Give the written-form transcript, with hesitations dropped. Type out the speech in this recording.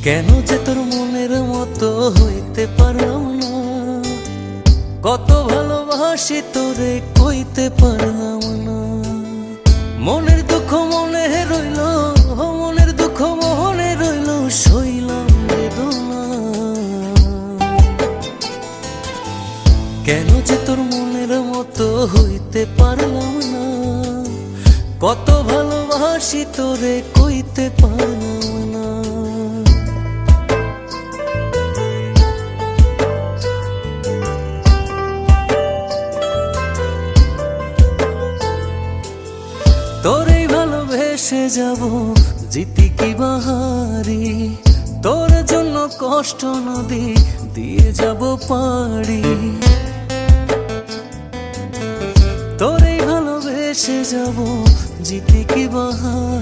কেন যে তোর মনের মতো হইতে পারলাম না, কত ভালোবাসি তোরে কইতে পারলাম না। মনের দুঃখ মনে রইল, মনের দুঃখ মনে রইল, সইলাম বেদনা। কেন যে তোর মনের মতো হইতে পারলাম না, কত ভালোবাসি তোরে কইতে পারলাম না। তোরেই ভালোবেসে যাব, জিতি কি বাহারি, তোর জন্য কষ্ট নদী দিয়ে যাব পাড়ি। তোরেই ভালোবেসে যাব, জিতি কি বাহারি।